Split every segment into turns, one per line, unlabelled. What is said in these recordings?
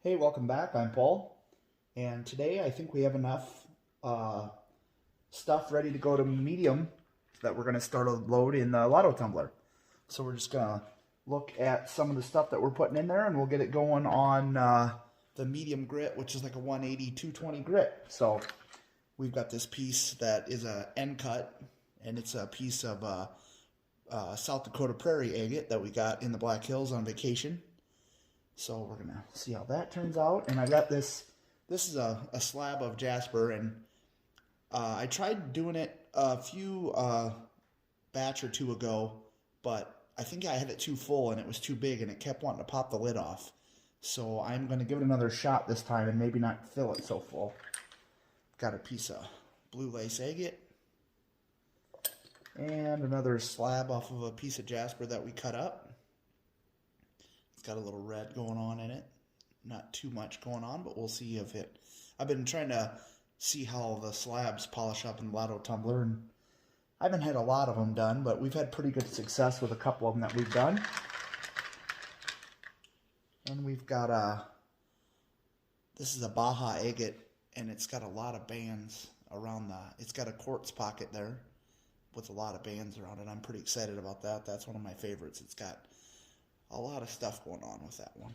Hey, welcome back. I'm Paul, and today I think we have enough stuff ready to go to medium that we're going to start a load in the Lotto tumbler. So we're just going to look at some of the stuff that we're putting in there, and we'll get it going on the medium grit, which is like a 180 220 grit. So we've got this piece that is a end cut, and it's a piece of South Dakota prairie agate that we got in the Black Hills on vacation. So we're going to see how that turns out. And I got this is a slab of jasper, and I tried doing it a few batch or two ago, but I think I had it too full and it was too big and it kept wanting to pop the lid off. So I'm going to give it another shot this time and maybe not fill it so full. Got a piece of blue lace agate and another slab off of a piece of jasper that we cut up. Got a little red going on in it. Not too much going on, but we'll see if it... I've been trying to see how the slabs polish up in the Lotto tumbler, and I haven't had a lot of them done, but we've had pretty good success with a couple of them that we've done. And we've got this is a Baja agate, and it's got a lot of bands around it's got a quartz pocket there with a lot of bands around it. I'm pretty excited about that. That's one of my favorites. It's got a lot of stuff going on with that one.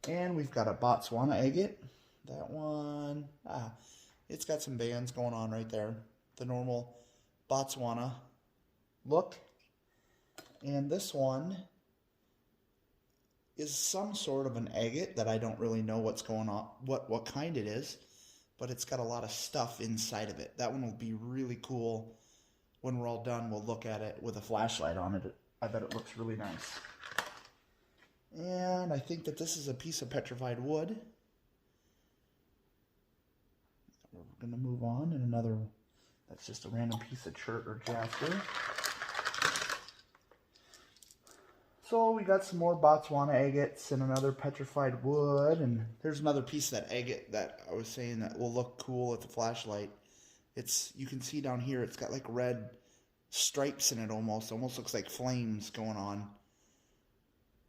And we've got a Botswana agate. That one, it's got some bands going on right there. The normal Botswana look. And this one is some sort of an agate that I don't really know what's going on, what kind it is, but it's got a lot of stuff inside of it. That one will be really cool. When we're all done, we'll look at it with a flashlight on it. I bet it looks really nice. And I think that this is a piece of petrified wood. We're going to move on, and another, that's just a random piece of chert or jasper. So we got some more Botswana agates and another petrified wood, and there's another piece of that agate that I was saying that will look cool at the flashlight. You can see down here, it's got like red stripes in it almost looks like flames going on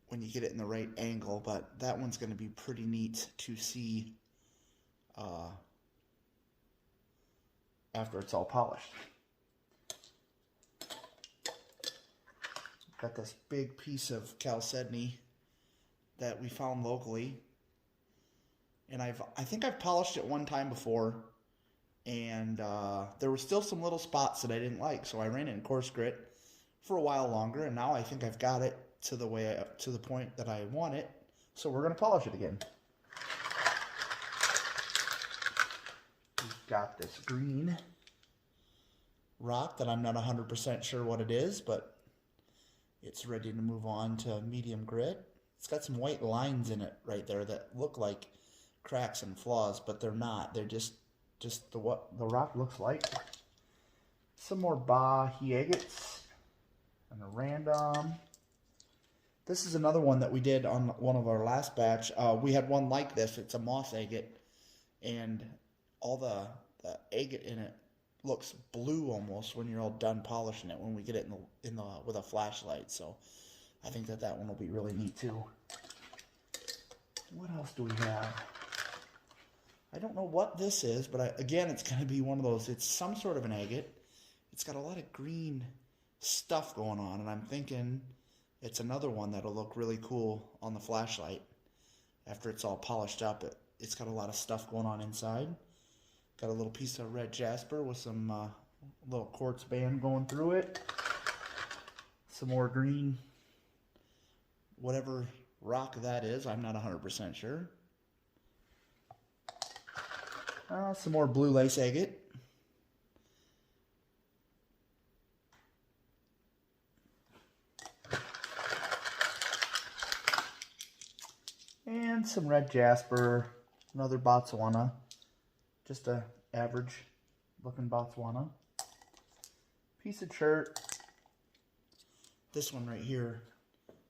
when you get it in the right angle, but that one's going to be pretty neat to see after it's all polished. Got this big piece of chalcedony that we found locally, and I think I've polished it one time before, and there were still some little spots that I didn't like, so I ran it in coarse grit for a while longer, and now I think I've got it to the point that I want it, so we're going to polish it again. We've got this green rock that I'm not 100% sure what it is, but it's ready to move on to medium grit. It's got some white lines in it right there that look like cracks and flaws, but they're not. They're just what the rock looks like. Some more Baja agates and a random. This is another one that we did on one of our last batch. We had one like this. It's a moss agate, and all the agate in it looks blue almost when you're all done polishing it. When we get it with a flashlight, so I think that one will be really neat too. What else do we have? I don't know what this is, but again, it's going to be one of those. It's some sort of an agate. It's got a lot of green stuff going on, and I'm thinking it's another one that'll look really cool on the flashlight after it's all polished up. It's got a lot of stuff going on inside. Got a little piece of red jasper with some little quartz band going through it. Some more green, whatever rock that is, I'm not 100% sure. Some more blue lace agate. And some red jasper, another Botswana, just a average looking Botswana. Piece of chert. This one right here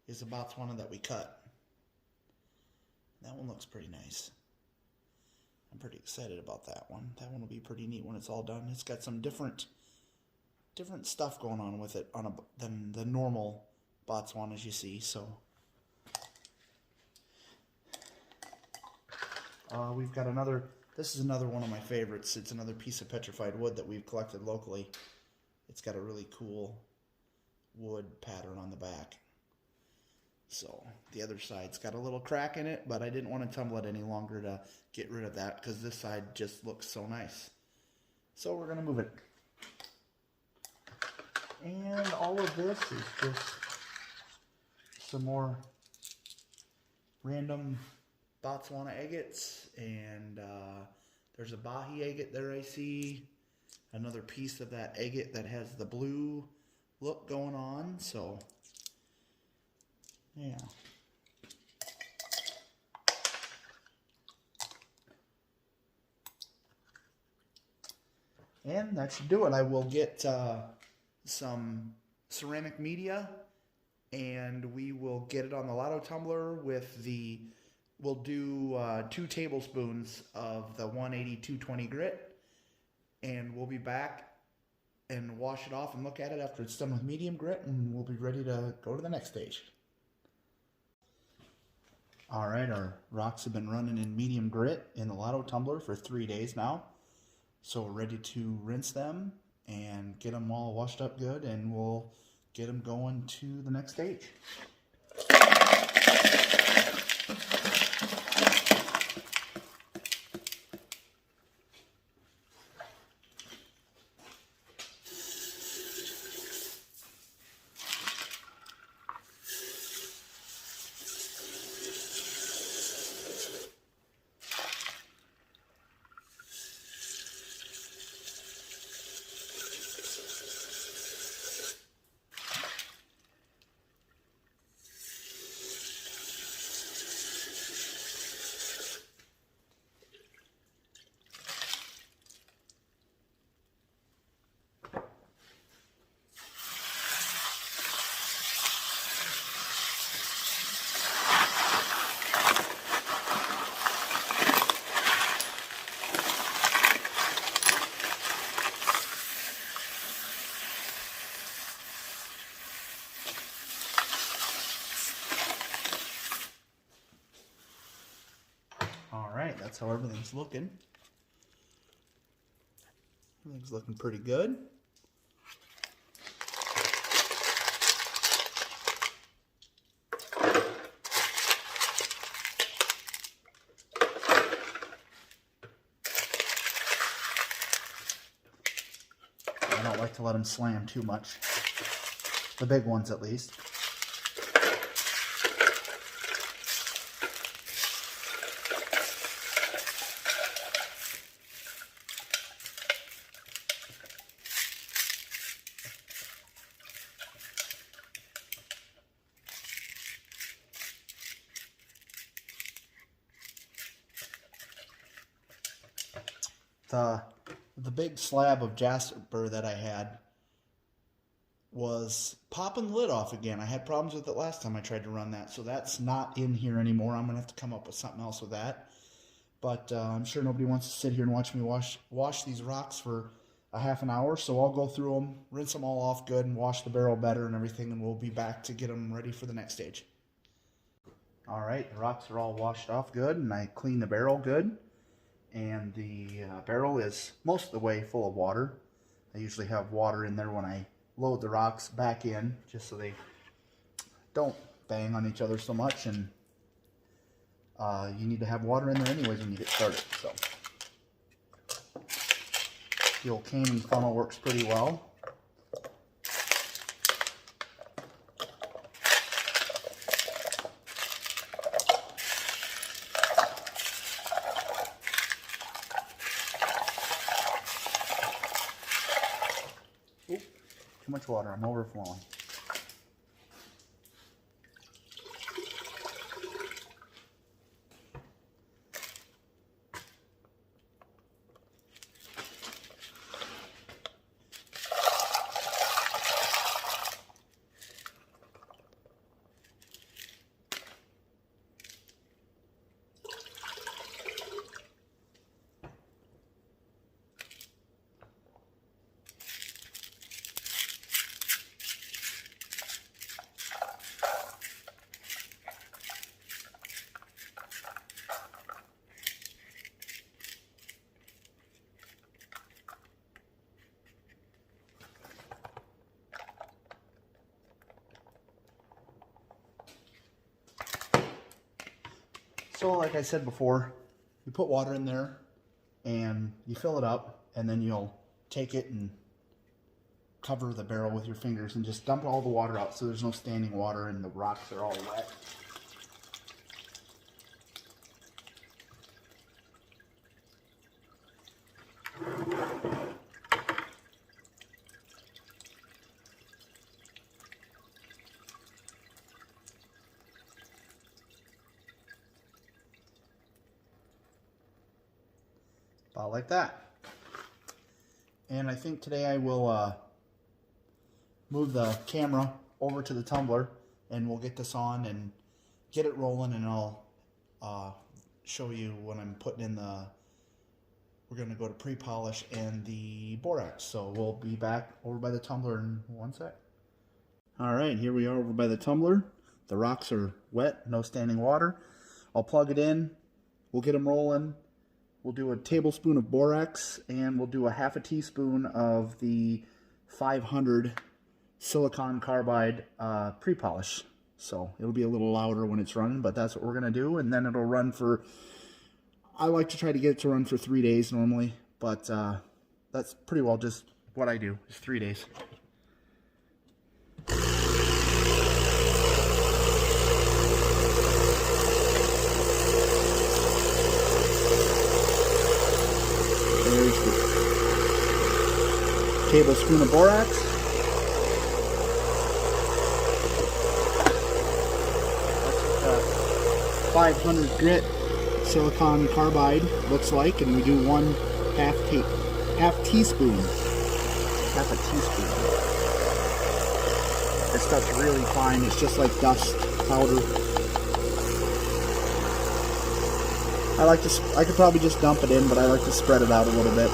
is a Botswana that we cut. That one looks pretty nice. I'm pretty excited about that one. That one will be pretty neat when it's all done. It's got some different stuff going on with it than the normal Botswanas you see. So We've got another, this is another one of my favorites. It's another piece of petrified wood that we've collected locally. It's got a really cool wood pattern on the back. So the other side's got a little crack in it, but I didn't want to tumble it any longer to get rid of that because this side just looks so nice. So we're going to move it. And all of this is just some more random Botswana agates, and there's a Bahi agate there I see. Another piece of that agate that has the blue look going on, so yeah. And that should do it. I will get some ceramic media, and we will get it on the Lotto tumbler with the, we'll do 2 tablespoons of the 180-220 grit, and we'll be back and wash it off and look at it after it's done with medium grit, and we'll be ready to go to the next stage. All right, our rocks have been running in medium grit in the Lotto tumbler for 3 days now. So we're ready to rinse them and get them all washed up good, and we'll get them going to the next stage. Alright, that's how everything's looking. Everything's looking pretty good. I don't like to let them slam too much. The big ones at least. The big slab of jasper that I had was popping the lid off again. I had problems with it last time I tried to run that, so that's not in here anymore. I'm going to have to come up with something else with that. But I'm sure nobody wants to sit here and watch me wash these rocks for a half an hour, so I'll go through them, rinse them all off good, and wash the barrel better and everything, and we'll be back to get them ready for the next stage. Alright, the rocks are all washed off good, and I cleaned the barrel good. And the barrel is most of the way full of water. I usually have water in there when I load the rocks back in, just so they don't bang on each other so much, and you need to have water in there anyways when you get started. So the old canning funnel works pretty well. Too much water, I'm overflowing. So like I said before, you put water in there and you fill it up, and then you'll take it and cover the barrel with your fingers and just dump all the water out so there's no standing water and the rocks are all wet. About like that. And I think today I will move the camera over to the tumbler, and we'll get this on and get it rolling, and I'll show you when I'm putting in the, we're going to go to pre-polish and the borax. So we'll be back over by the tumbler in one sec. All right, here we are over by the tumbler. The rocks are wet, no standing water. I'll plug it in, we'll get them rolling. We'll do a tablespoon of borax, and we'll do a half a teaspoon of the 500 silicon carbide pre-polish. So it'll be a little louder when it's running, but that's what we're going to do. And then it'll run for, I like to try to get it to run for 3 days normally, but that's pretty well just what I do, is 3 days. There's the tablespoon of borax. That's what the 500 grit silicon carbide looks like, and we do one half teaspoon. Half a teaspoon. This stuff's really fine. It's just like dust powder. I could probably just dump it in, but I like to spread it out a little bit.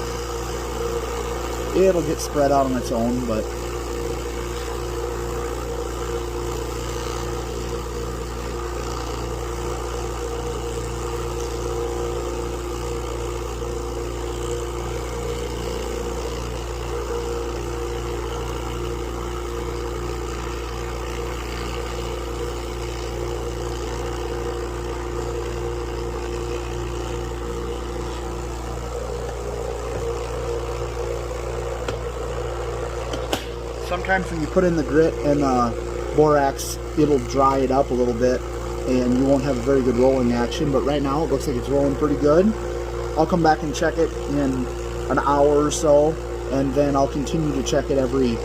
It'll get spread out on its own, but sometimes when you put in the grit and borax, it'll dry it up a little bit and you won't have a very good rolling action, but right now it looks like it's rolling pretty good. I'll come back and check it in an hour or so, and then I'll continue to check it every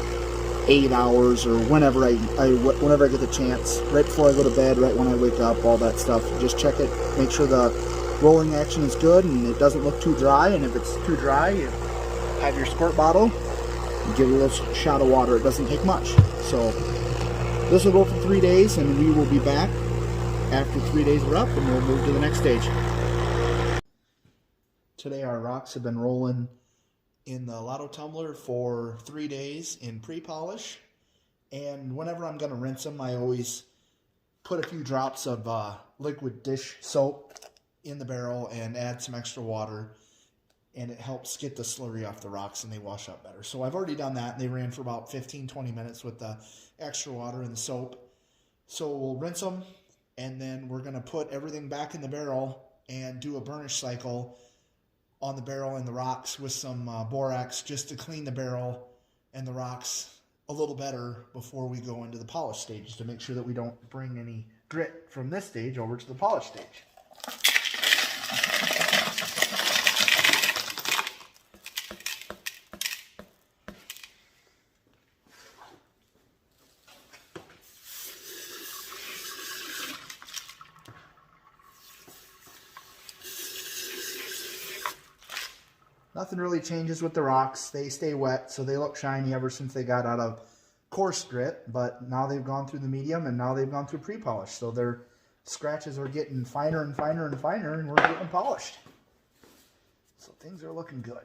8 hours or whenever I get the chance, right before I go to bed, right when I wake up, all that stuff. Just check it, make sure the rolling action is good and it doesn't look too dry, and if it's too dry, you have your squirt bottle, you give it a little shot of water. It doesn't take much. So this will go for 3 days, and we will be back after 3 days are up, and we'll move to the next stage. Today our rocks have been rolling in the Lotto tumbler for 3 days in pre-polish, and whenever I'm going to rinse them, I always put a few drops of liquid dish soap in the barrel and add some extra water, and it helps get the slurry off the rocks and they wash up better. So I've already done that, and they ran for about 15-20 minutes with the extra water and the soap. So we'll rinse them, and then we're going to put everything back in the barrel and do a burnish cycle on the barrel and the rocks with some borax, just to clean the barrel and the rocks a little better before we go into the polish stage, to make sure that we don't bring any grit from this stage over to the polish stage. Nothing really changes with the rocks. They stay wet, so they look shiny ever since they got out of coarse grit, but now they've gone through the medium, and now they've gone through pre-polish. So their scratches are getting finer and finer and finer, and we're getting polished. So things are looking good.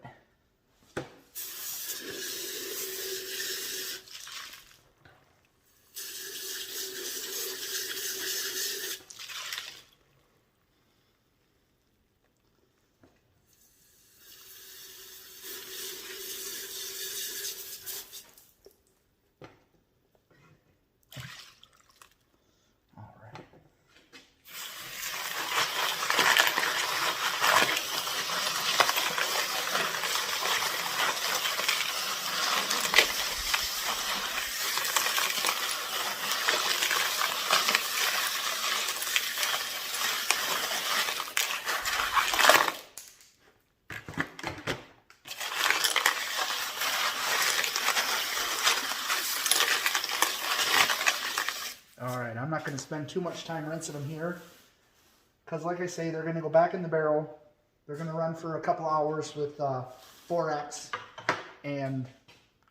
going to spend too much time rinsing them here. Because like I say, they're going to go back in the barrel. They're going to run for a couple hours with borax and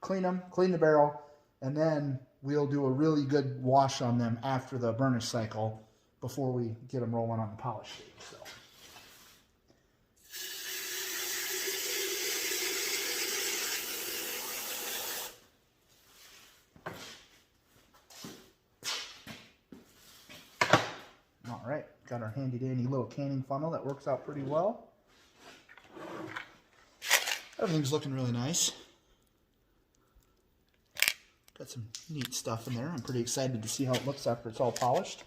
clean the barrel. And then we'll do a really good wash on them after the burnish cycle before we get them rolling on the polish stage. So. All right, got our handy dandy little canning funnel that works out pretty well. Everything's looking really nice. Got some neat stuff in there. I'm pretty excited to see how it looks after it's all polished.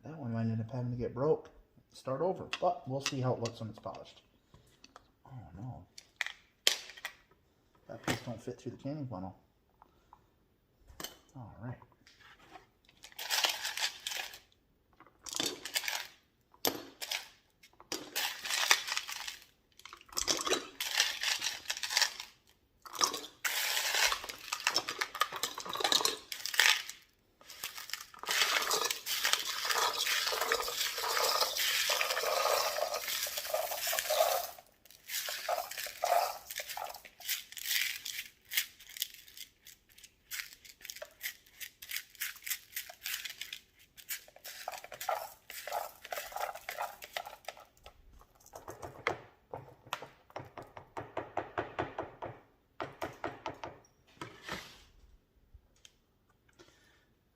That one might end up having to get broke. Start over, but we'll see how it looks when it's polished. Oh no. That piece don't fit through the canning funnel. All right.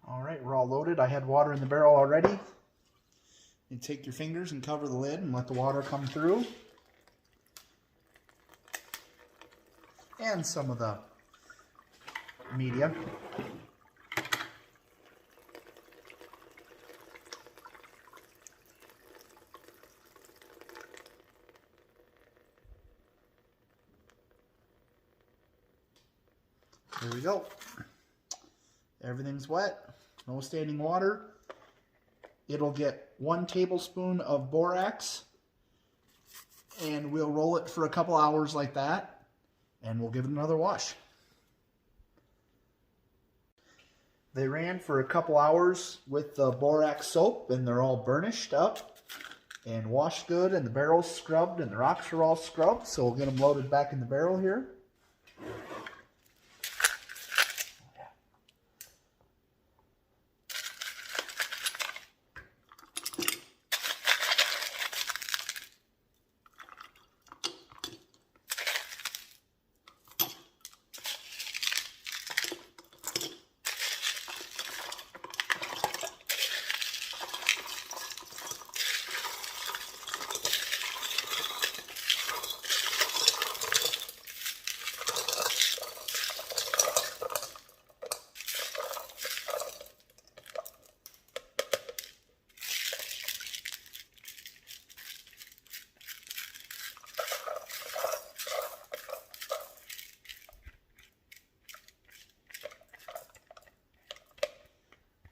Alright, we're all loaded. I had water in the barrel already. You take your fingers and cover the lid and let the water come through. And some of the media. There we go. Everything's wet. No standing water. It'll get 1 tablespoon of borax, and we'll roll it for a couple hours like that, and we'll give it another wash. They ran for a couple hours with the borax soap, and they're all burnished up and washed good, and the barrel's scrubbed, and the rocks are all scrubbed, so we'll get them loaded back in the barrel here.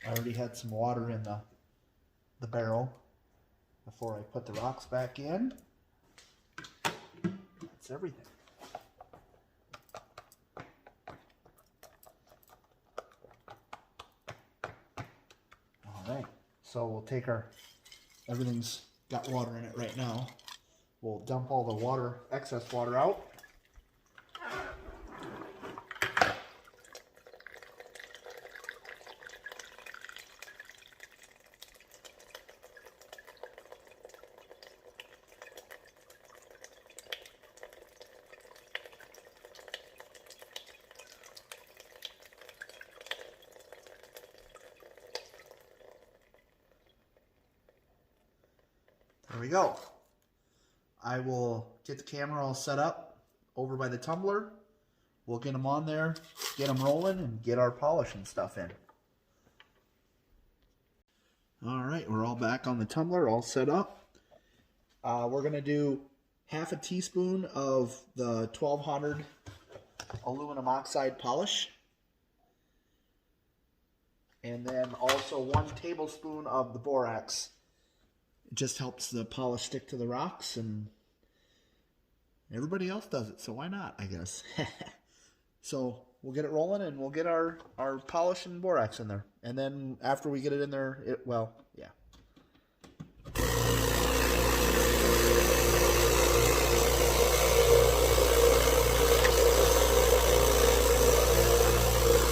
I already had some water in the barrel before I put the rocks back in. That's everything. Alright, so we'll take everything's got water in it right now. We'll dump all the water, excess water out. There we go. I will get the camera all set up over by the tumbler. We'll get them on there, get them rolling, and get our polishing stuff in. All right, we're all back on the tumbler, all set up. We're going to do half a teaspoon of the 1200 aluminum oxide polish. And then also 1 tablespoon of the borax. It just helps the polish stick to the rocks, and everybody else does it, so why not, I guess. So we'll get it rolling, and we'll get our polish and borax in there. And then after we get it in there, yeah.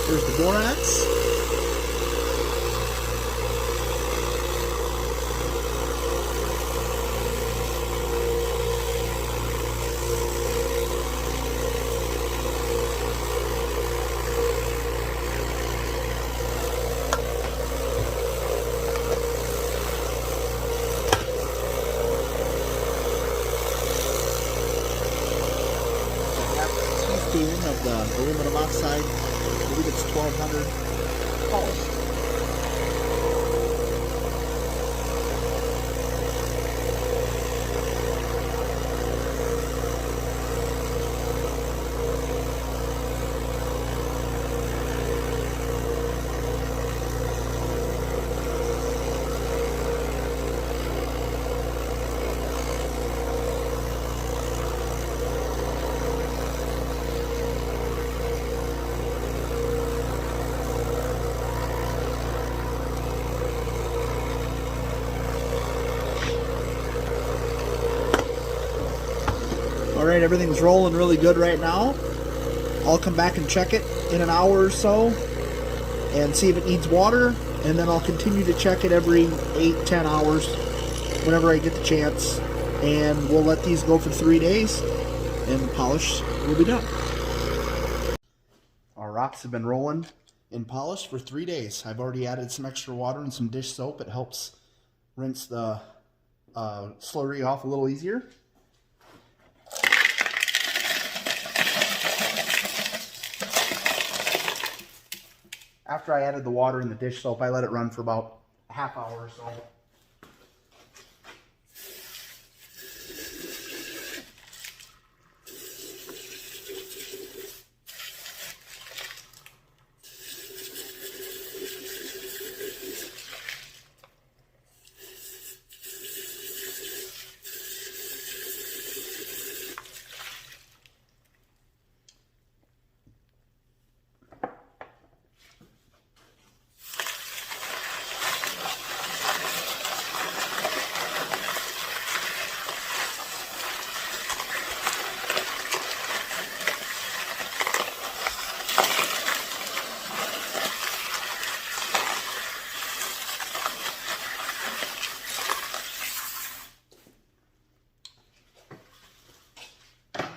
Here's the borax. Of the aluminum oxide, I believe it's 1200 polish. Alright, everything's rolling really good right now. I'll come back and check it in an hour or so and see if it needs water, and then I'll continue to check it every 8-10 hours whenever I get the chance, and we'll let these go for 3 days and the polish will be done. Our rocks have been rolling in polish for 3 days. I've already added some extra water and some dish soap. It helps rinse the slurry off a little easier. After I added the water and the dish soap, I let it run for about a half hour or so.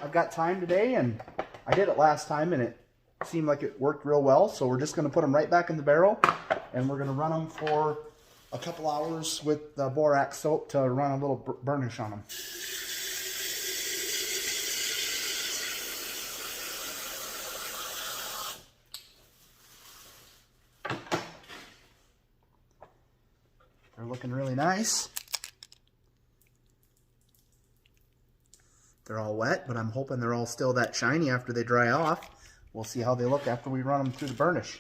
I've got time today, and I did it last time and it seemed like it worked real well, so we're just going to put them right back in the barrel, and we're going to run them for a couple hours with the borax soap to run a little burnish on them. They're looking really nice. They're all wet, but I'm hoping they're all still that shiny after they dry off. We'll see how they look after we run them through the burnish.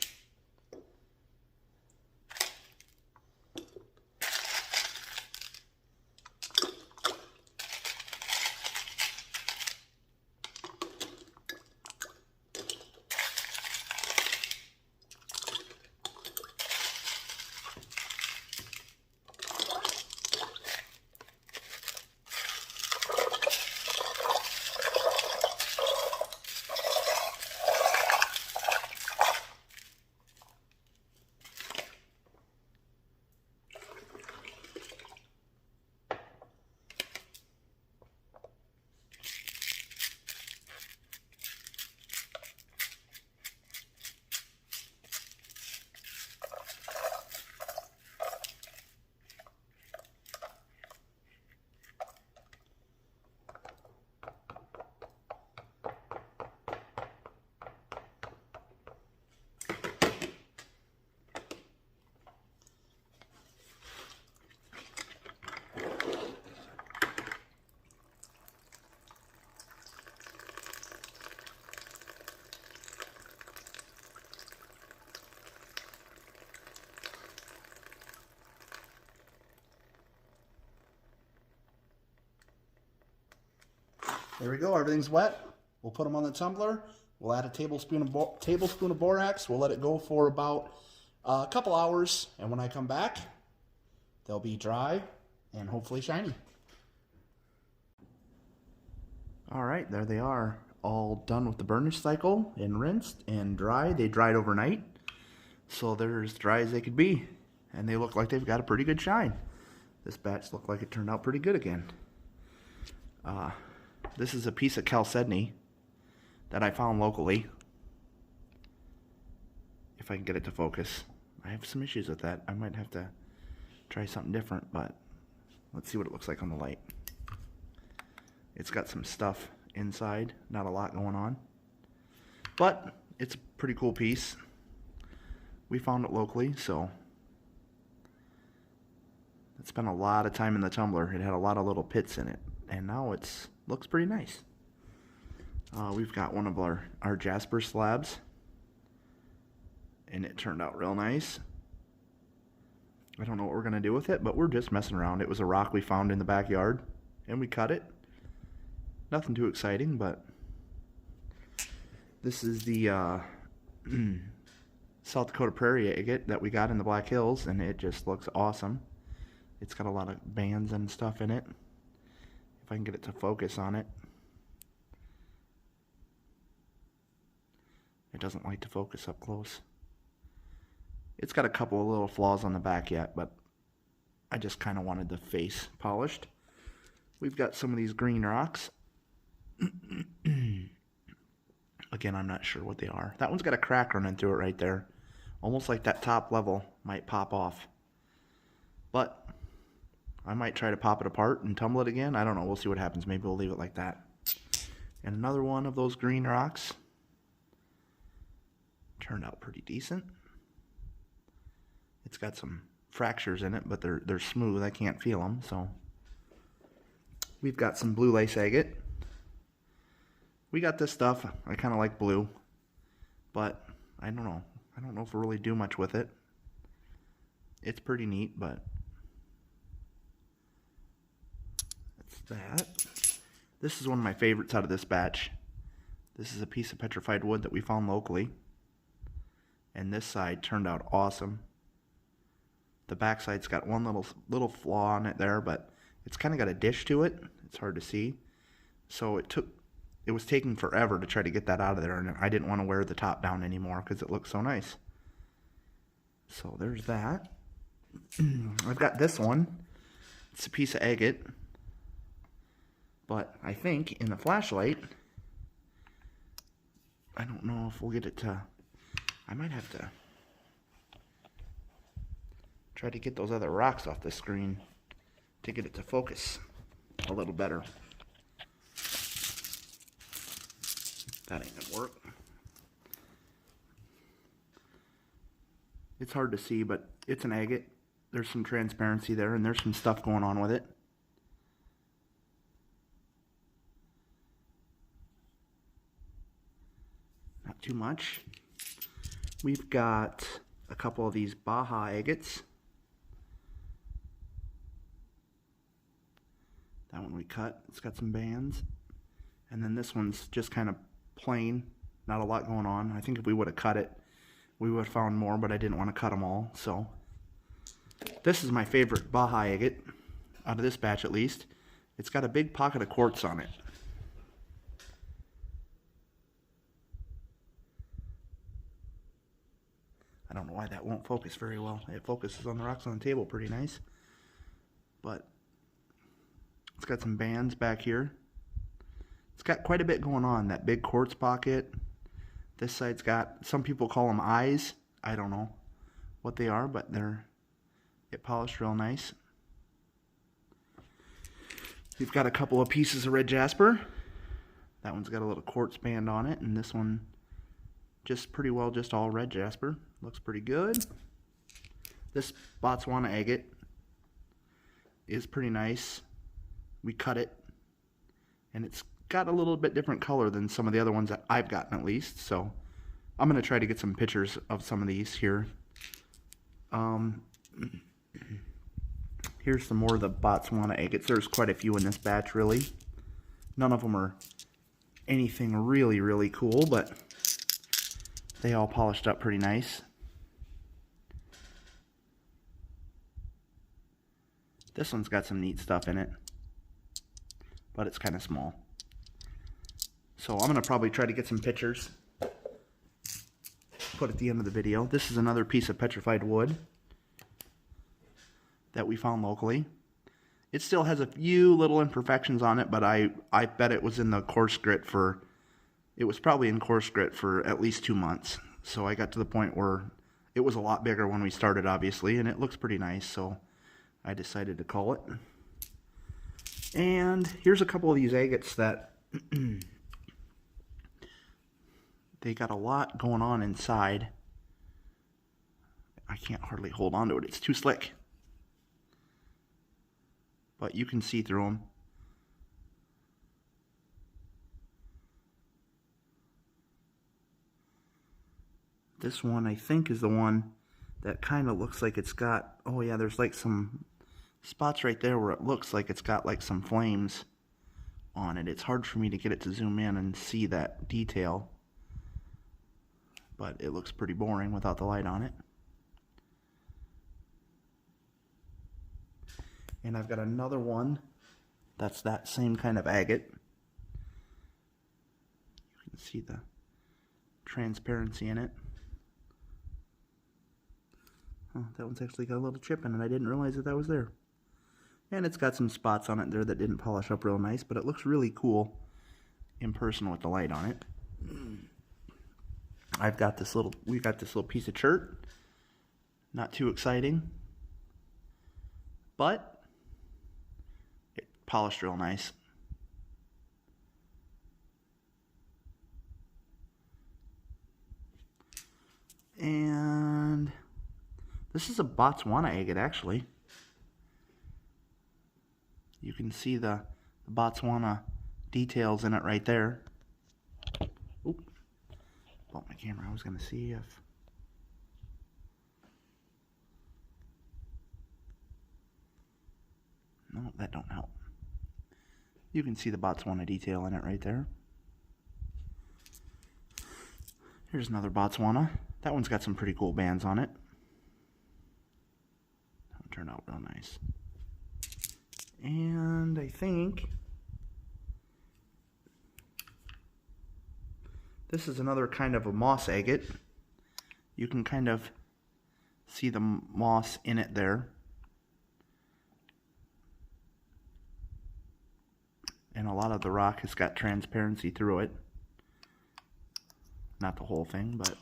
There we go, everything's wet. We'll put them on the tumbler. We'll add a tablespoon of borax. We'll let it go for about a couple hours, and when I come back, they'll be dry and hopefully shiny. All right, there they are, all done with the burnish cycle and rinsed and dry. They dried overnight, so they're as dry as they could be, and they look like they've got a pretty good shine. This batch looked like it turned out pretty good again. This is a piece of chalcedony that I found locally. If I can get it to focus. I have some issues with that. I might have to try something different, but let's see what it looks like on the light. It's got some stuff inside, not a lot going on, but it's a pretty cool piece. We found it locally, so it spent a lot of time in the tumbler. It had a lot of little pits in it, and now it's looks pretty nice. We've got one of our jasper slabs, and it turned out real nice. I don't know what we're gonna do with it, but we're just messing around. It was a rock we found in the backyard, and we cut it. Nothing too exciting, but this is the South Dakota prairie agate that we got in the Black Hills, and it just looks awesome. It's got a lot of bands and stuff in it. If I can get it to focus on it. It doesn't like to focus up close. It's got a couple of little flaws on the back yet, but I just kind of wanted the face polished. We've got some of these green rocks. Again, I'm not sure what they are. That one's got a crack running through it right there. Almost like that top level might pop off. But I might try to pop it apart and tumble it again. I don't know. We'll see what happens. Maybe we'll leave it like that. And another one of those green rocks. Turned out pretty decent. It's got some fractures in it, but they're smooth. I can't feel them, so. We've got some blue lace agate. We got this stuff. I kind of like blue, but I don't know. I don't know if we'll really do much with it. It's pretty neat, but that's that. This is one of my favorites out of this batch. This is a piece of petrified wood that we found locally, and this side turned out awesome. The back side's got one little flaw on it there, but it's kind of got a dish to it. It's hard to see, so it was taking forever to try to get that out of there, and I didn't want to wear the top down anymore because it looks so nice. So there's that. I've got this one. It's a piece of agate, but I think in the flashlight, I don't know if we'll get it to, I might have to try to get those other rocks off the screen to get it to focus a little better. That ain't gonna work. It's hard to see, but it's an agate. There's some transparency there, and there's some stuff going on with it. Not too much. We've got a couple of these Baja agates. That one we cut. It's got some bands. And then this one's just kind of plain, not a lot going on. I think if we would have cut it, we would have found more, but I didn't want to cut them all. So this is my favorite Baja agate, out of this batch at least. It's got a big pocket of quartz on it. I don't know why that won't focus very well. It focuses on the rocks on the table pretty nice, but it's got some bands back here. It's got quite a bit going on. That big quartz pocket. This side's got, some people call them eyes. I don't know what they are, but get polished real nice. We've got a couple of pieces of red jasper. That one's got a little quartz band on it, and this one just pretty well just all red jasper. Looks pretty good. This Botswana agate is pretty nice. We cut it, and it's got a little bit different color than some of the other ones that I've gotten at least, so I'm going to try to get some pictures of some of these here. Here's some more of the Botswana agates. There's quite a few in this batch, really. None of them are anything really, really cool, but They all polished up pretty nice. This one's got some neat stuff in it, but it's kind of small. So I'm going to probably try to get some pictures, put at the end of the video. This is another piece of petrified wood that we found locally. It still has a few little imperfections on it, but I bet it was in the coarse grit for, it was probably in coarse grit for at least 2 months. So I got to the point where it was a lot bigger when we started, obviously, and it looks pretty nice, so I decided to call it. And here's a couple of these agates that they got a lot going on inside. I can't hardly hold on to it, it's too slick. But you can see through them. This one, I think, is the one that kind of looks like it's got, oh yeah, there's like some spots right there where it looks like it's got like some flames on it. It's hard for me to get it to zoom in and see that detail, but it looks pretty boring without the light on it. And I've got another one that's that same kind of agate. You can see the transparency in it. Oh, that one's actually got a little chip in it. I didn't realize that was there. And it's got some spots on it there that didn't polish up real nice, but it looks really cool in person with the light on it. We've got this little piece of chert. Not too exciting, but it polished real nice. And this is a Botswana agate, actually. You can see the Botswana details in it right there. Oop. Bumped my camera. I was going to see if... No, that don't help. You can see the Botswana detail in it right there. Here's another Botswana. That one's got some pretty cool bands on it. That'll turn out real nice. And I think this is another kind of a moss agate. You can kind of see the moss in it there. And a lot of the rock has got transparency through it. Not the whole thing, but...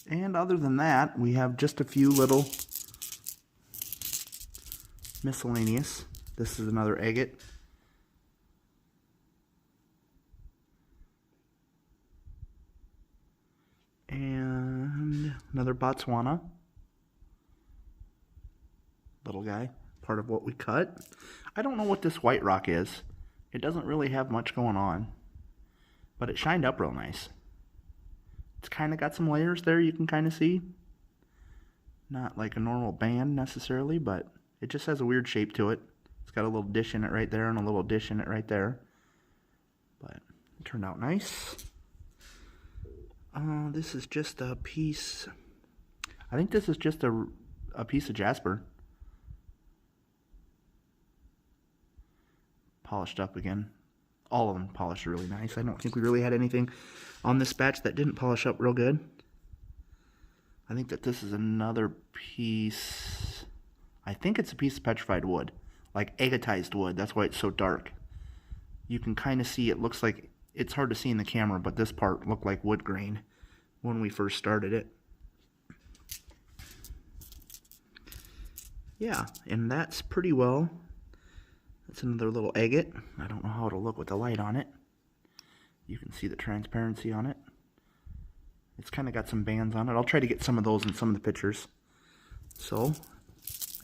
And other than that, we have just a few little miscellaneous. This is another agate. And another Botswana. Little guy, part of what we cut. I don't know what this white rock is. It doesn't really have much going on, but it shined up real nice. It's kind of got some layers there you can kind of see. Not like a normal band necessarily, but it just has a weird shape to it. It's got a little dish in it right there and a little dish in it right there. But it turned out nice. This is just a piece. I think this is just a piece of jasper. Polished up again. All of them polished really nice. I don't think we really had anything on this batch that didn't polish up real good. I think that this is another piece. I think it's a piece of petrified wood, like agatized wood. That's why it's so dark. You can kind of see, it looks like, it's hard to see in the camera, but this part looked like wood grain when we first started it. Yeah, and that's pretty well. That's another little agate. I don't know how it'll look with the light on it. You can see the transparency on it. It's kind of got some bands on it. I'll try to get some of those in some of the pictures. So,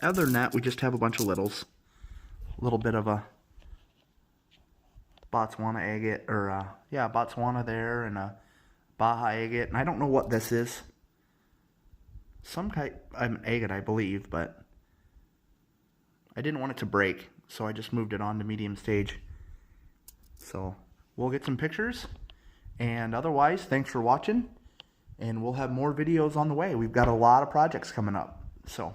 other than that, we just have a bunch of littles. A little bit of a Botswana agate, or yeah, Botswana there, and a Baja agate. And I don't know what this is. Some kind of agate, I believe, but I didn't want it to break, so I just moved it on to medium stage. So we'll get some pictures, and otherwise, thanks for watching, and we'll have more videos on the way. We've got a lot of projects coming up, so